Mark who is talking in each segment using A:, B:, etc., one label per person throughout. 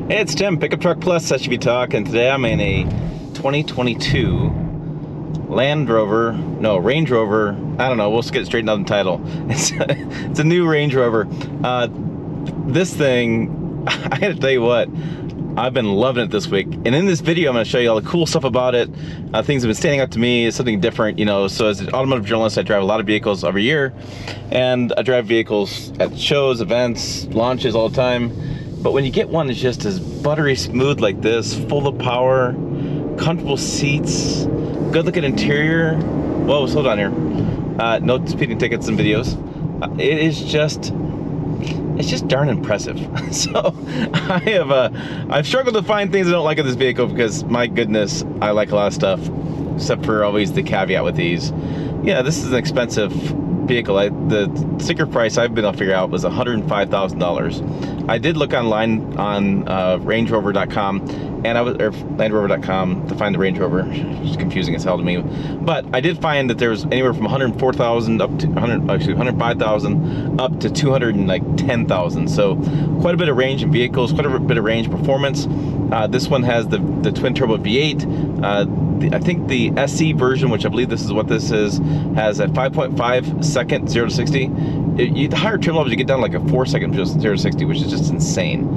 A: Hey, it's Tim, Pickup Truck Plus SUV Talk, and today I'm in a 2022 Range Rover, I don't know, we'll just get straightened out in the title. It's a new Range Rover. This thing, I gotta tell you what, I've been loving it this week. And in this video, I'm gonna show you all the cool stuff about it, things that have been standing out to me as something different, you know. So as an automotive journalist, I drive a lot of vehicles every year, and I drive vehicles at shows, events, launches all the time. But when you get one that's just as buttery smooth like this, full of power, comfortable seats, good looking interior. Whoa, slow down here. No speeding tickets and videos. It is just, it's just darn impressive. So I've struggled to find things I don't like in this vehicle because my goodness, I like a lot of stuff, except for always the caveat with these. Yeah, this is an expensive vehicle. The sticker price I've been able to figure out was $105,000. I did look online on rangerover.com, and or landrover.com to find the Range Rover. It's confusing as hell to me, but I did find that there was anywhere from 104,000 up to 105,000 up to 210,000. So quite a bit of range in vehicles, quite a bit of range performance. This one has the twin turbo V8. I think the SE version, which I believe this is what this is, has a 5.5 second 0 to 60. The higher trim levels, you get down like a 4 second 0 to 60, which is just insane.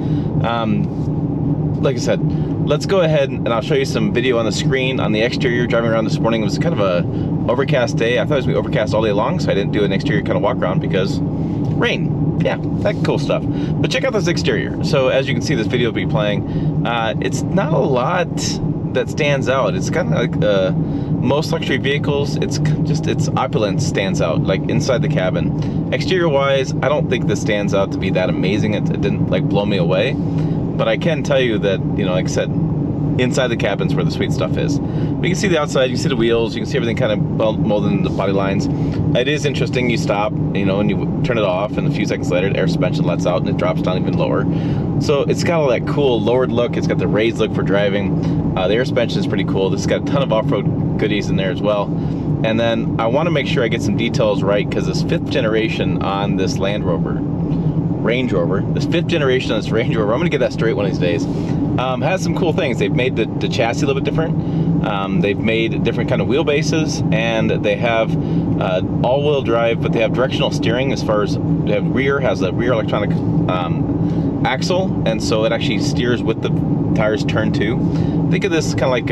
A: Like I said, let's go ahead and I'll show you some video on the screen on the exterior. Driving around this morning, it was kind of a overcast day. I thought it was going to be overcast all day long, so I didn't do an exterior kind of walk around because rain. Yeah, that cool stuff. But check out this exterior. So as you can see, this video will be playing. It's not a lot that stands out. It's kind of like most luxury vehicles. It's just its opulence stands out, like inside the cabin. Exterior wise, I don't think this stands out to be that amazing. It didn't like blow me away, but I can tell you that, you know, like I said, inside the cabin's where the sweet stuff is. But you can see the outside, you can see the wheels, you can see everything kind of well molded into the body lines. It is interesting, you stop, you know, and you turn it off, and a few seconds later the air suspension lets out and it drops down even lower. So it's got all that cool lowered look, it's got the raised look for driving. The air suspension is pretty cool. This has got a ton of off-road goodies in there as well. And then I want to make sure I get some details right, because this 5th generation on this Range Rover, this 5th generation of this Range Rover, I'm going to get that straight one of these days, has some cool things. They've made the chassis a little bit different. They've made different kind of wheelbases, and they have all-wheel drive, but they have directional steering as far as they have has a rear electronic axle, and so it actually steers with the tires turned to. Think of this kind of like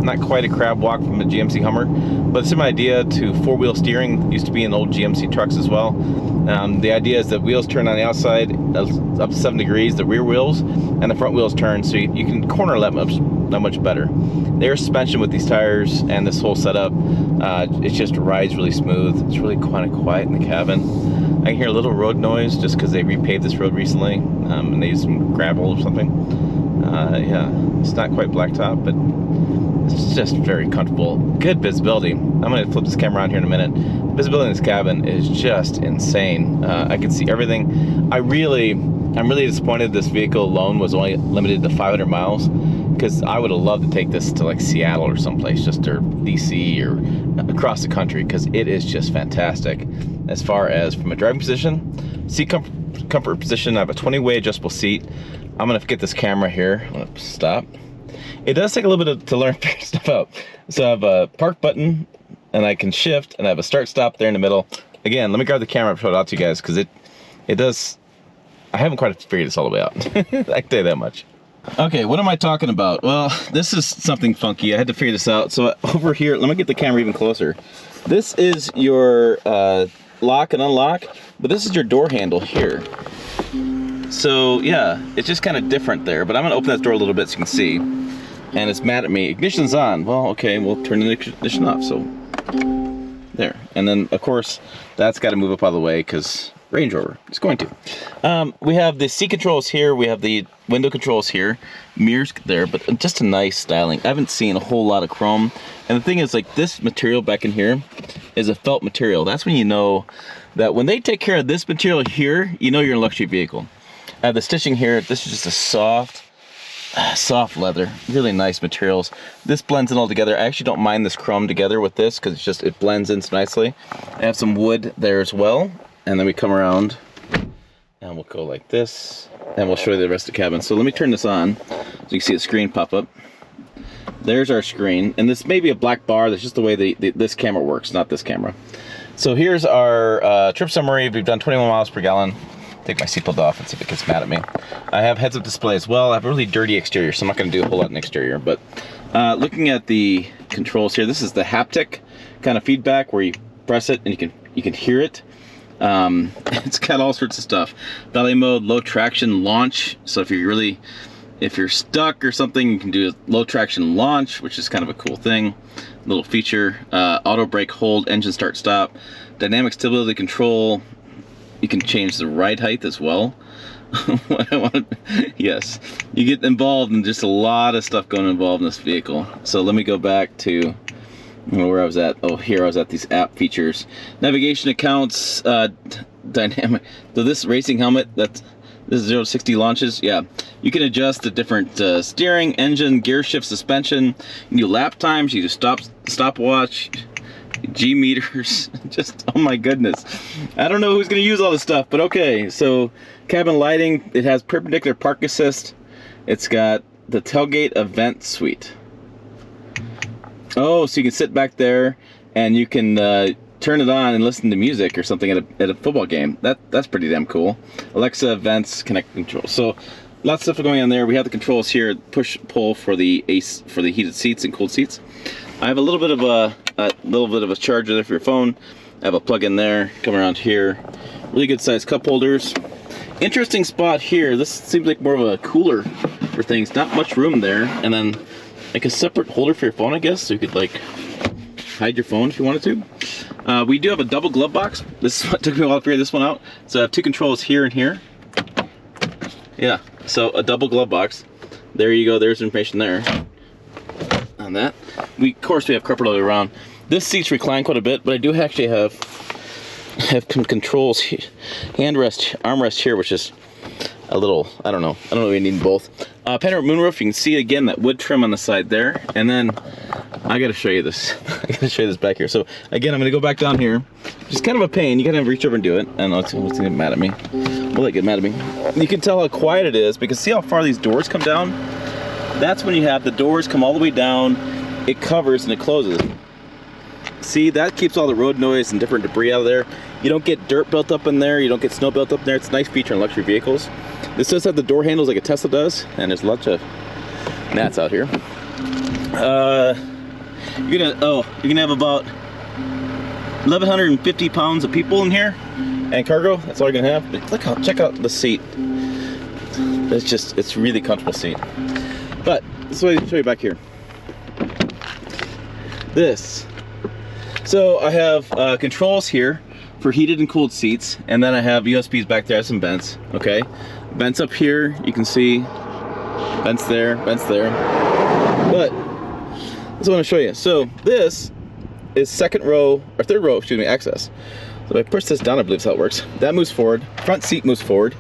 A: not quite a crab walk from a GMC Hummer, but the same idea to four-wheel steering. Used to be in old GMC trucks as well. The idea is that wheels turn on the outside up to 7 degrees, the rear wheels, and the front wheels turn, so you can corner that much better. The air suspension with these tires and this whole setup, it just rides really smooth. It's really kind of quiet in the cabin. I can hear a little road noise just because they repaved this road recently, and they used some gravel or something. Yeah, it's not quite blacktop, but it's just very comfortable. Good visibility. I'm going to flip this camera on here in a minute. Visibility in this cabin is just insane. I can see everything. I'm really disappointed this vehicle alone was only limited to 500 miles, because I would have loved to take this to like Seattle or someplace, just or DC or across the country, because it is just fantastic. As far as from a driving position, seat comfort position, I have a 20-way adjustable seat. I'm gonna get this camera here. I'm gonna stop. It does take a little bit to learn to figure stuff out. So I have a park button, and I can shift, and I have a start stop there in the middle. Again, let me grab the camera and show it out to you guys, because it does. I haven't quite figured this all the way out. I can tell you that much. Okay, what am I talking about? Well, this is something funky. I had to figure this out. So over here, let me get the camera even closer. This is your lock and unlock, but this is your door handle here. So yeah, it's just kind of different there, but I'm gonna open that door a little bit so you can see. And it's mad at me. Ignition's on. Well, okay, we'll turn the ignition off, so there. And then of course, that's gotta move up out of the way because Range Rover is going to. We have the seat controls here, we have the window controls here, mirrors there, but just a nice styling. I haven't seen a whole lot of chrome. And the thing is, like, this material back in here is a felt material. That's when you know that when they take care of this material here, you know you're in a luxury vehicle. I have the stitching here. This is just a soft leather, really nice materials. This blends in all together. I actually don't mind this chrome together with this because it blends in so nicely. I have some wood there as well, and then we come around. And we'll go like this, and we'll show you the rest of the cabin. So let me turn this on, so you can see the screen pop up. There's our screen, and this may be a black bar. That's just the way this camera works, not this camera. So here's our trip summary. We've done 21 miles per gallon. Take my seatbelt off and see if it gets mad at me. I have heads-up display as well. I have a really dirty exterior, so I'm not going to do a whole lot in the exterior. But looking at the controls here, this is the haptic kind of feedback where you press it and you can hear it. It's got all sorts of stuff. Valley mode, low traction launch. So if you're stuck or something, you can do a low traction launch, which is kind of a cool thing. Little feature. Auto brake hold, engine start stop, dynamic stability control. You can change the ride height as well. Yes, you get involved in just a lot of stuff going involved in this vehicle. So let me go back to where I was at. Oh, here I was at these app features. Navigation accounts, dynamic. So this racing helmet, this is 0 to 60 launches. Yeah, you can adjust the different steering, engine, gear shift, suspension. You can do lap times. You do stopwatch, G meters. Just, oh my goodness. I don't know who's going to use all this stuff, but okay. So cabin lighting. It has perpendicular park assist. It's got the tailgate event suite. Oh, so you can sit back there and you can turn it on and listen to music or something at a football game. That's pretty damn cool. Alexa events, connect control. So lots of stuff going on there. We have the controls here, push pull for the heated seats and cooled seats. I have a little bit of a charger there for your phone. I have a plug in there. Come around here. Really good sized cup holders. Interesting spot here. This seems like more of a cooler for things. Not much room there. And then like a separate holder for your phone, I guess, so you could like hide your phone if you wanted to. We do have a double glove box. This is what took me a while to figure this one out. So I have two controls here and here. Yeah, so a double glove box. There you go. There's information there on that. Of course, we have carpet all the way around. This seat's reclined quite a bit, but I do actually have some controls, handrest, armrest here, which is a little, I don't know if we need both. Panoramic moonroof, you can see again that wood trim on the side there. And then I gotta show you this. I gotta show you this back here. So again, I'm gonna go back down here. It's kind of a pain. You gotta reach over and do it. I don't know what's gonna get mad at me. Will they get mad at me? You can tell how quiet it is because see how far these doors come down? That's when you have the doors come all the way down. It covers and it closes. See, that keeps all the road noise and different debris out of there. You don't get dirt built up in there. You don't get snow built up in there. It's a nice feature in luxury vehicles. This does have the door handles like a Tesla does, and there's lots of gnats out here. You're gonna have about 1,150 pounds of people in here and cargo. That's all you're gonna have. But check out the seat. It's really comfortable seat. But this way, I'll show you back here. So I have controls here for heated and cooled seats, and then I have USBs back there. I have some vents. Okay, vents up here. You can see vents there, vents there. But that's what I want to show you. So this is third row, access. So if I push this down, I believe that's how it works. That moves forward. Front seat moves forward.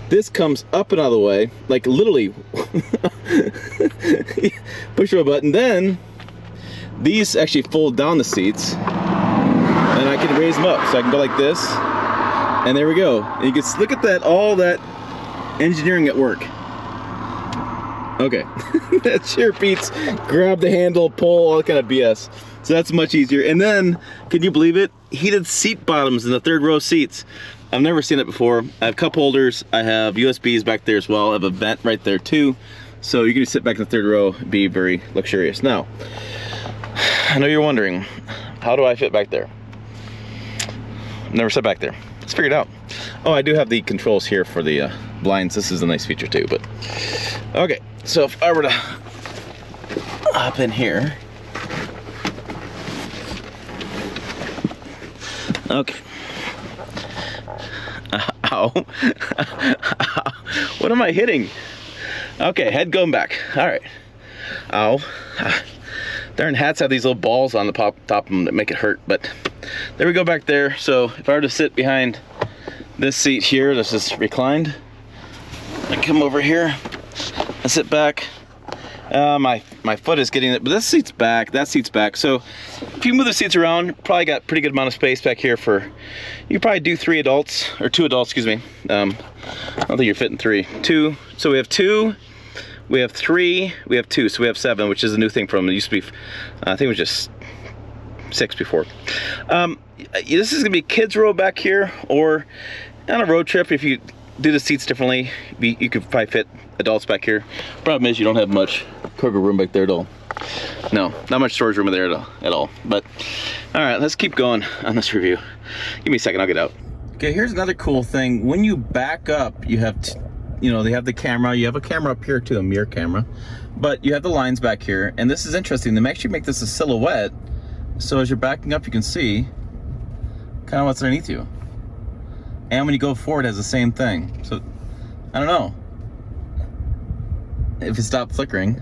A: This comes up and out of the way, like literally. Push a button, then these actually fold down the seats, and I can raise them up, so I can go like this, and there we go. And you can look at that, all that engineering at work. Okay, that sure beats grab the handle, pull, all that kind of BS. So that's much easier. And then, can you believe it? Heated seat bottoms in the third row seats. I've never seen it before. I have cup holders. I have USBs back there as well. I have a vent right there too. So you can sit back in the third row, be very luxurious. Now, I know you're wondering, how do I fit back there? I've never sat back there. Let's figure it out. Oh, I do have the controls here for the blinds. This is a nice feature too, but okay. So if I were to hop in here, okay. Ow. What am I hitting? Okay, head going back. All right. Ow. Darn hats have these little balls on the top of them that make it hurt, but there we go back there. So if I were to sit behind this seat here, this is reclined. I come over here, I sit back, My foot is getting it, but this seat's back, that seat's back. So if you move the seats around, probably got pretty good amount of space back here for, you could probably do 3 adults, or 2 adults, excuse me. I don't think you're fitting 3. 2, so we have 2, we have 3, we have 2, so we have 7, which is a new thing from, it used to be, I think it was just 6 before. This is gonna be kids row back here, or on a road trip, if you do the seats differently, you could probably fit adults back here. Problem is you don't have much cargo room back there at all. No, not much storage room there at all. But all right, let's keep going on this review. Give me a second, I'll get out. Okay, here's another cool thing. When you back up, you have, they have the camera. You have a camera up here too, a mirror camera. But you have the lines back here, and this is interesting. They actually make this a silhouette, so as you're backing up, you can see kind of what's underneath you. And when you go forward, it has the same thing. So I don't know if it stopped flickering.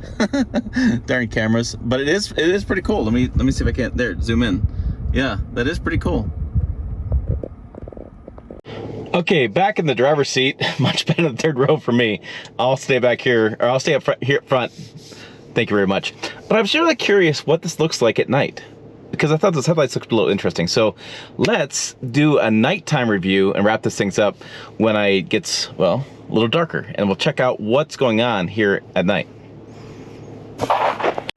A: Darn cameras, but it is pretty cool. Let me see if I can't zoom in. Yeah, that is pretty cool. Okay, back in the driver's seat. Much better than the third row for me. I'll stay back here, or I'll stay up front, here up front. Thank you very much. But I'm really curious what this looks like at night, because I thought those headlights looked a little interesting. So let's do a nighttime review and wrap this things up when it gets, well, a little darker, and we'll check out what's going on here at night.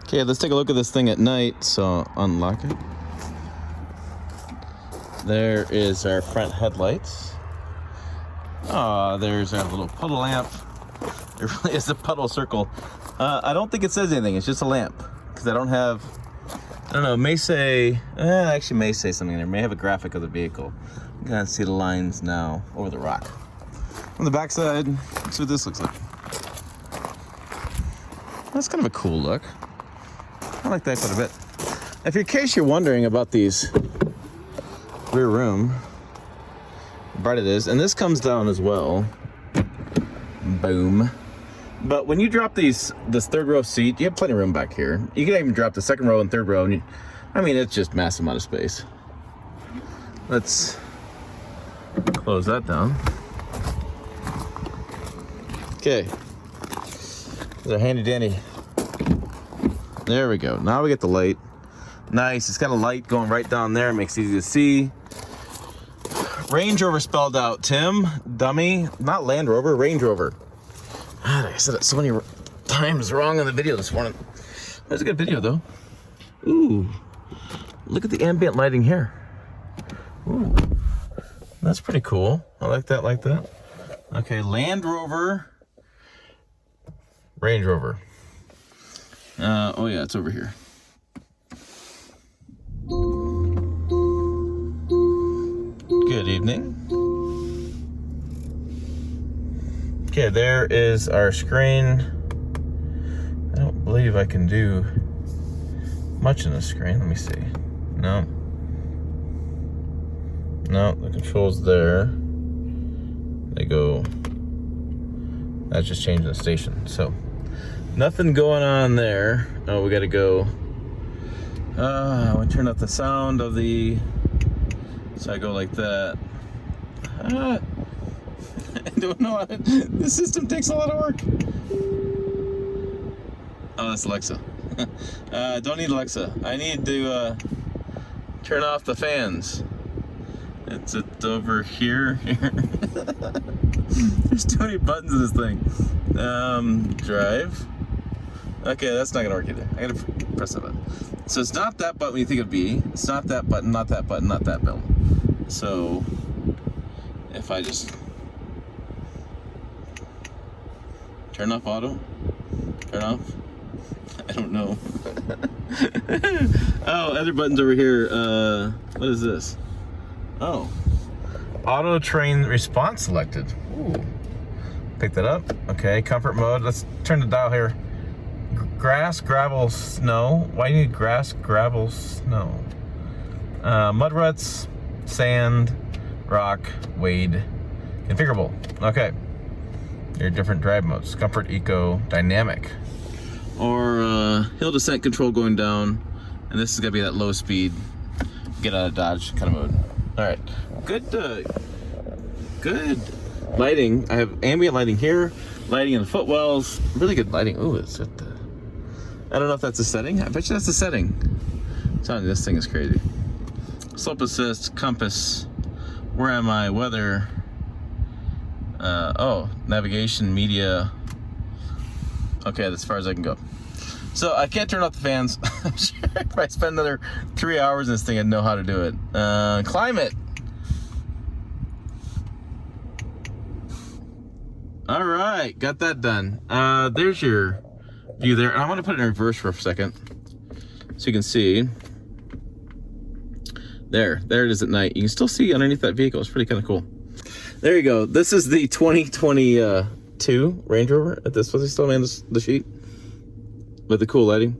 A: Okay, let's take a look at this thing at night. So unlock it. There is our front headlights. Oh, there's our little puddle lamp. It really is a puddle circle. I don't think it says anything. It's just a lamp, because I don't know, it may say, actually may say something there. It may have a graphic of the vehicle. You can see the lines now over the rock. On the back side, let's see what this looks like. That's kind of a cool look. I like that quite a bit. If in case you're wondering about these rear room, how bright it is, and this comes down as well. Boom. But when you drop this third row seat, you have plenty of room back here. You can even drop the second row and third row, and it's just massive amount of space. Let's close that down. Okay, there's a handy dandy. There we go. Now we get the light. Nice. It's got a light going right down there. It makes it easy to see. Range Rover spelled out, Tim. Dummy. Not Land Rover, Range Rover. God, I said it so many times wrong in the video this morning. That's a good video, though. Ooh. Look at the ambient lighting here. Ooh. That's pretty cool. I like that, like that. Okay, Land Rover. Range Rover. Oh yeah, it's over here. Good evening. Okay, there is our screen. I don't believe I can do much in the screen. Let me see. No. No, the controls there. They go. That's just changing the station. So nothing going on there. Oh, we gotta go. I want to turn up the sound of the. So I go like that. I don't know. The system takes a lot of work. Oh, that's Alexa. Don't need Alexa. I need to turn off the fans. It's over here. There's too many buttons in this thing. Drive. Okay, that's not gonna work either. I gotta press that button. So it's not that button you think it'd be. It's not that button, not that button, not that button. So if I just turn off auto, turn off. I don't know. Oh, other buttons over here. What is this? Oh, auto train response selected. Ooh. Pick that up. Okay, comfort mode. Let's turn the dial here. Grass, gravel, snow. Why do you need grass, gravel, snow? Mud ruts, sand, rock, wade. Configurable. Okay. Your different drive modes. Comfort, eco, dynamic. Or hill descent control going down. And this is gonna be that low speed, get out of dodge kind of mode. All right, good lighting. I have ambient lighting here, lighting in the footwells. Really good lighting. Ooh, it's at the I don't know if that's a setting. I bet you that's a setting. I'm telling you, this thing is crazy. Slope assist, compass, where am I, weather, oh, navigation, media. Okay, that's as far as I can go. So I can't turn off the fans. I'm sure if I spend another 3 hours in this thing, I'd know how to do it. Climate. All right, got that done. There's your view there. And I want to put it in reverse for a second so you can see. There it is at night. You can still see underneath that vehicle. It's pretty kind of cool. There you go. This is the 2022 Range Rover. This was still on the sheet with the cool lighting.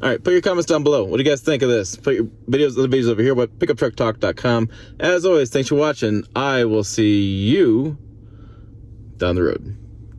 A: All right, put your comments down below. What do you guys think of this? Put your other videos over here, but pickuptrucktalk.com. As always, thanks for watching. I will see you down the road.